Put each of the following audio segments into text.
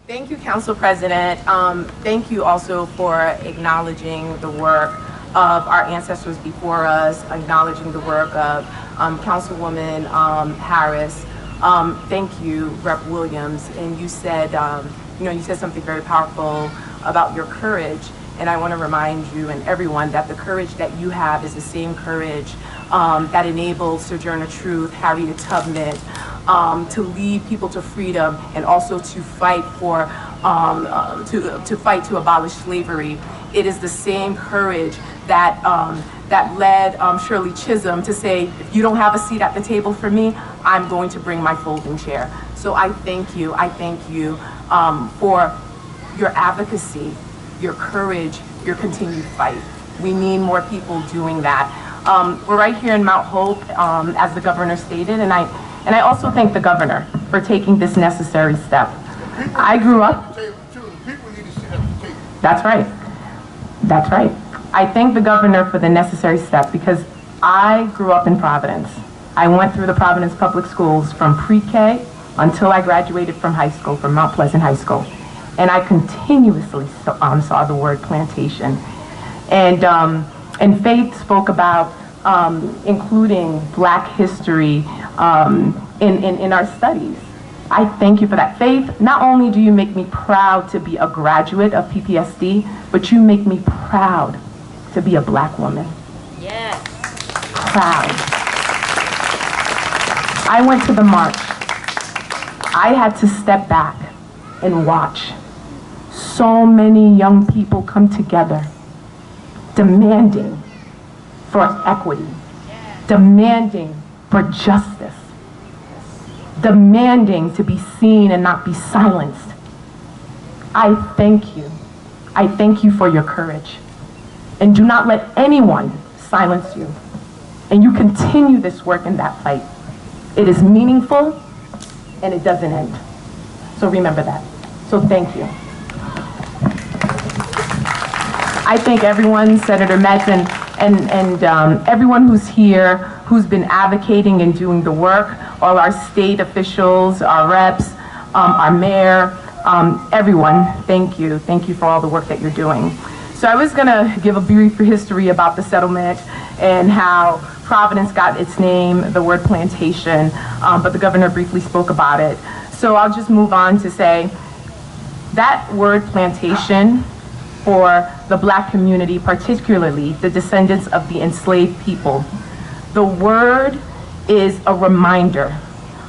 Thank you, Council President. Thank you also for acknowledging the work of our ancestors before us, acknowledging the work of Councilwoman Harris. Thank you, Rep. Williams. And you said, you said something very powerful about your courage. And I want to remind you and everyone that the courage that you have is the same courage that enabled Sojourner Truth, Harriet Tubman, to lead people to freedom and also to fight for, to abolish slavery. It is the same courage that that led Shirley Chisholm to say, if you don't have a seat at the table for me, I'm going to bring my folding chair. So I thank you for your advocacy, your courage, your continued fight. We need more people doing that. We're right here in Mount Hope, as the governor stated, and I also thank the governor for taking this necessary step. I grew up. That's right. That's right. I thank the governor for the necessary step because I grew up in Providence. I went through the Providence public schools from pre-K until I graduated from high school, from Mount Pleasant High School. And I continuously saw the word plantation. And Faith spoke about including Black history in our studies. I thank you for that. Faith, not only do you make me proud to be a graduate of PPSD, but you make me proud to be a Black woman. Yes. Proud. I went to the march. I had to step back and watch so many young people come together demanding for equity, demanding for justice, demanding to be seen and not be silenced. I thank you. I thank you for your courage. And do not let anyone silence you. And you continue this work in that fight. It is meaningful and it doesn't end. So remember that. So thank you. I thank everyone, Senator Metz, and everyone who's here, who's been advocating and doing the work, all our state officials, our reps, our mayor, everyone, thank you. Thank you for all the work that you're doing. So I was gonna give a brief history about the settlement and how Providence got its name, the word plantation, but the governor briefly spoke about it. So I'll just move on to say that word plantation for the Black community, particularly the descendants of the enslaved people, the word is a reminder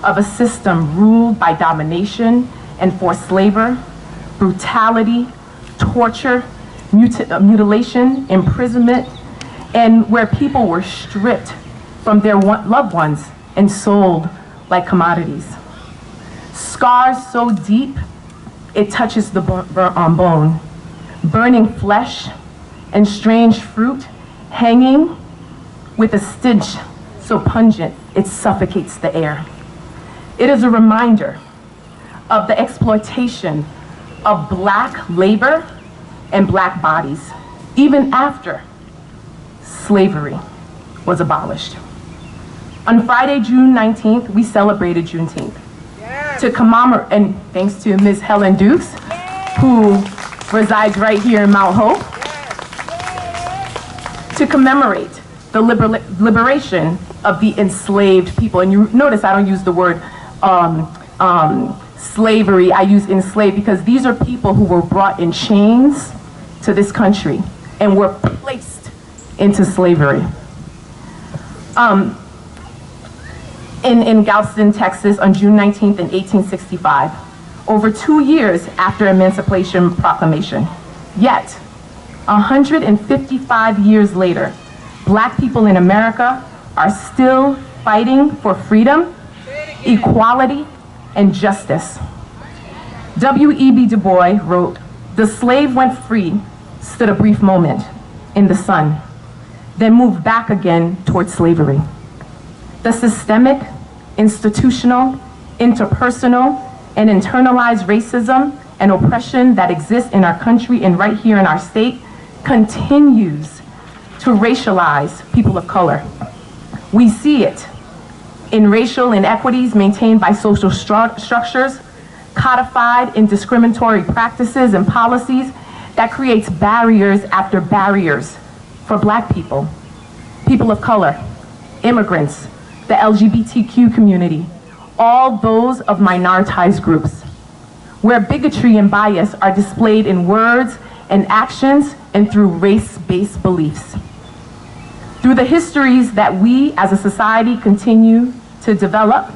of a system ruled by domination and forced labor, brutality, torture, mutilation, imprisonment, and where people were stripped from their loved ones and sold like commodities. Scars so deep, it touches the bone, burning flesh and strange fruit hanging with a stench so pungent it suffocates the air. It is a reminder of the exploitation of Black labor and Black bodies, even after slavery was abolished. On Friday, June 19th, we celebrated Juneteenth. Yes. To commemorate, and thanks to Ms. Helen Dukes, yes, who resides right here in Mount Hope, yes, to commemorate the liberation of the enslaved people. And you notice I don't use the word slavery, I use enslaved, because these are people who were brought in chains to this country and were placed into slavery. In Galveston, Texas, on June 19th in 1865, over 2 years after Emancipation Proclamation. Yet, 155 years later, Black people in America are still fighting for freedom, equality, and justice. W.E.B. Du Bois wrote, "The slave went free, stood a brief moment in the sun, then moved back again toward slavery. The systemic, institutional, interpersonal, and internalized racism and oppression that exists in our country and right here in our state continues to racialize people of color. We see it in racial inequities maintained by social structures, codified in discriminatory practices and policies that creates barriers after barriers for Black people, people of color, immigrants, the LGBTQ community, all those of minoritized groups, where bigotry and bias are displayed in words and actions and through race-based beliefs. Through the histories that we as a society continue to develop,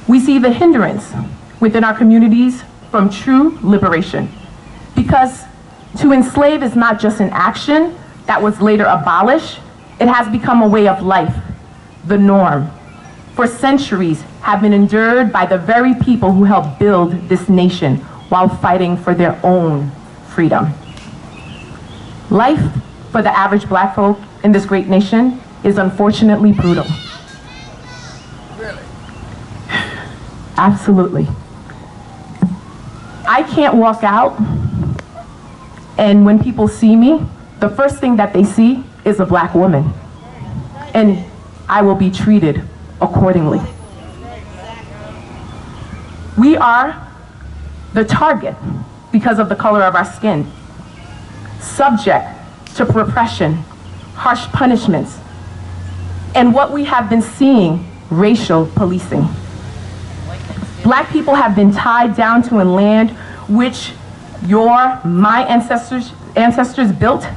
we see the hindrance within our communities from true liberation. Because to enslave is not just an action that was later abolished, it has become a way of life, the norm. For centuries have been endured by the very people who helped build this nation while fighting for their own freedom. Life for the average Black folk in this great nation is unfortunately brutal. Really? Absolutely. I can't walk out and when people see me, the first thing that they see is a Black woman. And I will be treated accordingly. We are the target because of the color of our skin, subject to repression, harsh punishments, and what we have been seeing, racial policing. Black people have been tied down to a land which my ancestors built,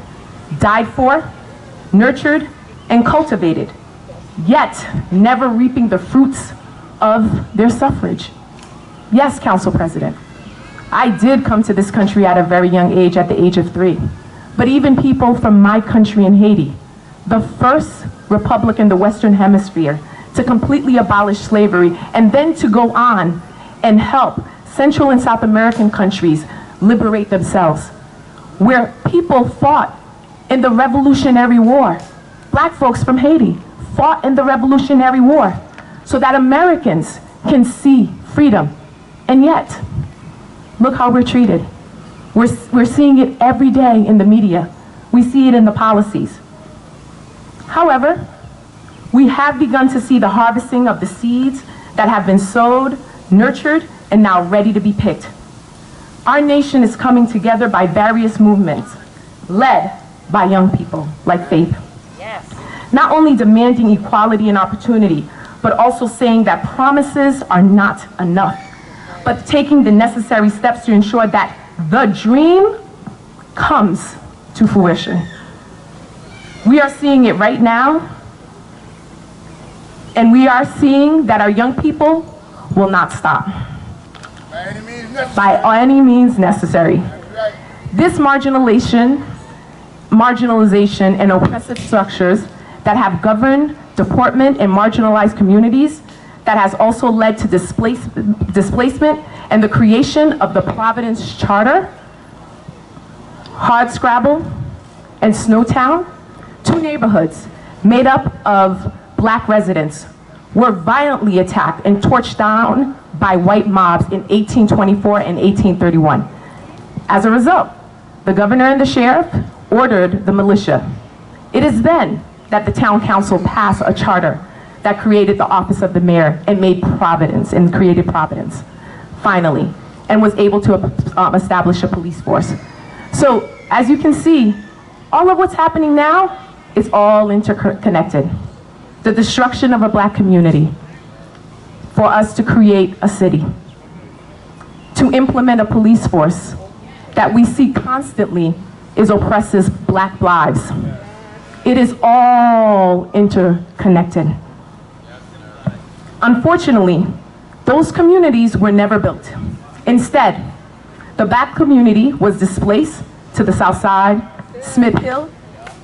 died for, nurtured, and cultivated, yet never reaping the fruits of their suffrage. Yes, Council President, I did come to this country at a very young age, at the age of 3. But even people from my country in Haiti, the first republic in the Western Hemisphere to completely abolish slavery and then to go on and help Central and South American countries liberate themselves, where people fought in the Revolutionary War. Black folks from Haiti fought in the Revolutionary War so that Americans can see freedom. And yet, look how we're treated. We're seeing it every day in the media. We see it in the policies. However, we have begun to see the harvesting of the seeds that have been sowed, nurtured, and now ready to be picked. Our nation is coming together by various movements, led by young people like Faith. Yes. Not only demanding equality and opportunity, but also saying that promises are not enough, but taking the necessary steps to ensure that the dream comes to fruition. We are seeing it right now, and we are seeing that our young people will not stop. By any means necessary. This marginalization and oppressive structures that have governed deportment in marginalized communities, that has also led to displacement and the creation of the Providence Charter, Hardscrabble, and Snowtown, 2 neighborhoods made up of Black residents, were violently attacked and torched down by white mobs in 1824 and 1831. As a result, the governor and the sheriff ordered the militia. It is then that the town council passed a charter that created the office of the mayor and made Providence, and created Providence, finally, and was able to establish a police force. So, as you can see, all of what's happening now is all interconnected. The destruction of a Black community for us to create a city, to implement a police force that we see constantly is oppresses Black lives. It is all interconnected. Unfortunately, those communities were never built. Instead, the Black community was displaced to the South Side, Smith Hill,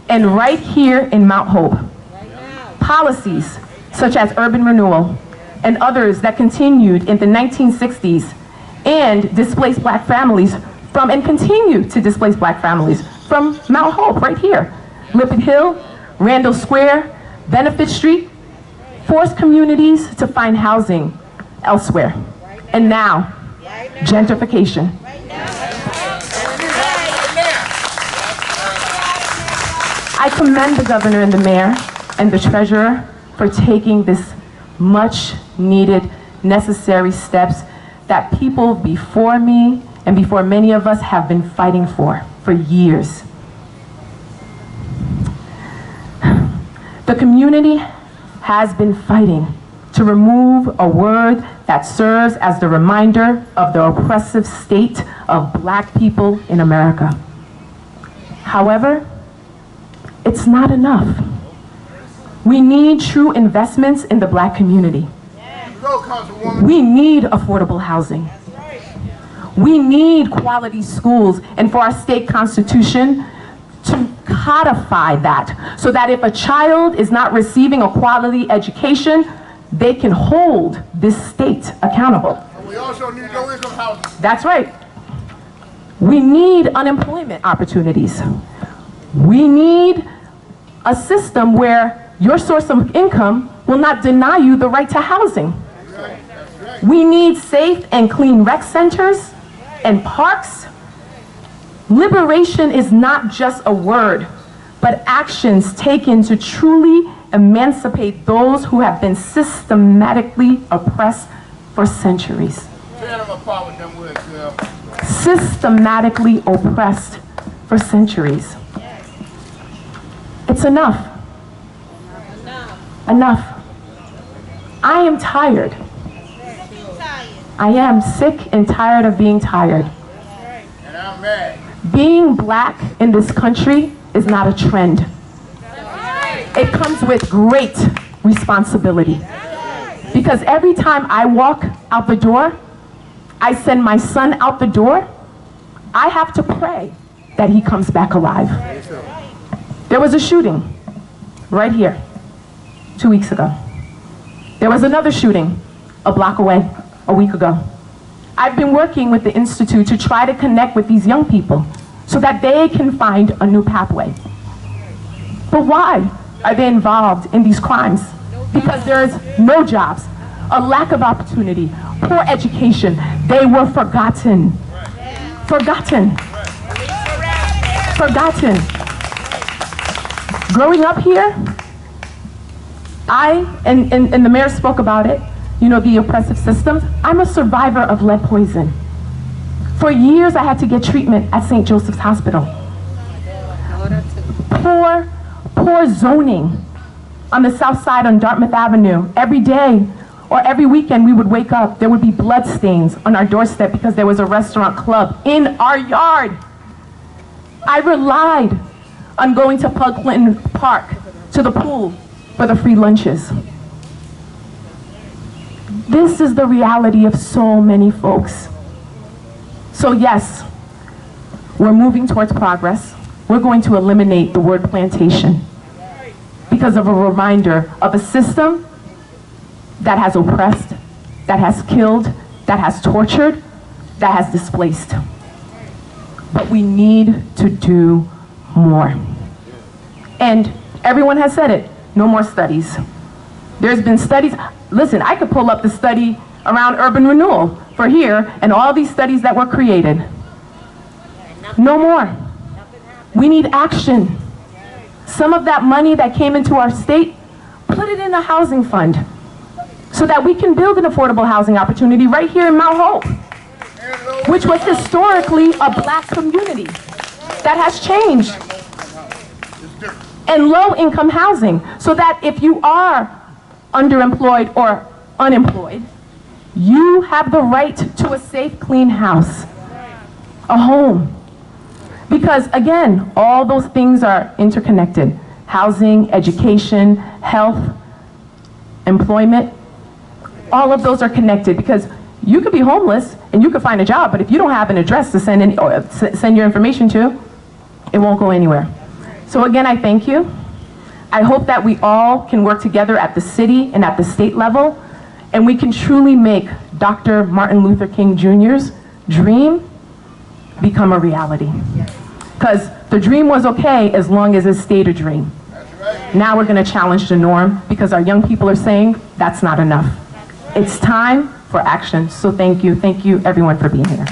and right here in Mount Hope. Policies such as urban renewal and others that continued in the 1960s and displaced Black families from, and continue to displace Black families from Mount Hope right here. Lippitt Hill, Randall Square, Benefit Street, forced communities to find housing elsewhere. And now, gentrification. I commend the governor and the mayor and the treasurer for taking this much needed, necessary steps that people before me and before many of us have been fighting for years. The community has been fighting to remove a word that serves as the reminder of the oppressive state of Black people in America. However, it's not enough. We need true investments in the Black community. We need affordable housing. We need quality schools, and for our state constitution to codify that so that if a child is not receiving a quality education, they can hold this state accountable. And we also need low-income housing. That's right. We need unemployment opportunities. We need a system where your source of income will not deny you the right to housing. We need safe and clean rec centers and parks. Liberation is not just a word, but actions taken to truly emancipate those who have been systematically oppressed for centuries. Tear them apart with them words, girl. Systematically oppressed for centuries. It's enough. Enough. I am tired. I am sick and tired of being tired. And I'm mad. Being Black in this country is not a trend. It comes with great responsibility. Because every time I walk out the door, I send my son out the door, I have to pray that he comes back alive. There was a shooting right here 2 weeks ago. There was another shooting a block away a week ago. I've been working with the Institute to try to connect with these young people so that they can find a new pathway. But why are they involved in these crimes? Because there's no jobs, a lack of opportunity, poor education. They were forgotten. Forgotten. Forgotten. Growing up here, and the mayor spoke about it, you know, the oppressive systems. I'm a survivor of lead poison. For years, I had to get treatment at St. Joseph's Hospital. Poor zoning on the south side on Dartmouth Avenue. Every day or every weekend, we would wake up, there would be blood stains on our doorstep because there was a restaurant club in our yard. I relied on going to Pug Clinton Park, to the pool, for the free lunches. This is the reality of so many folks. So yes, we're moving towards progress. We're going to eliminate the word plantation because of a reminder of a system that has oppressed, that has killed, that has tortured, that has displaced. But we need to do more. And everyone has said it, no more studies. There's been studies. Listen, I could pull up the study around urban renewal for here and all these studies that were created. No more. We need action. Some of that money that came into our state, put it in a housing fund so that we can build an affordable housing opportunity right here in Mount Hope, which was historically a Black community. That has changed. And low-income housing, so that if you are underemployed or unemployed, you have the right to a safe, clean house, a home. Because again, all those things are interconnected. Housing, education, health, employment, all of those are connected because you could be homeless and you could find a job, but if you don't have an address to send your information to, it won't go anywhere. So again, I thank you. I hope that we all can work together at the city and at the state level, and we can truly make Dr. Martin Luther King Jr.'s dream become a reality. Because the dream was okay as long as it stayed a dream. Now we're going to challenge the norm because our young people are saying that's not enough. It's time for action. So thank you everyone for being here.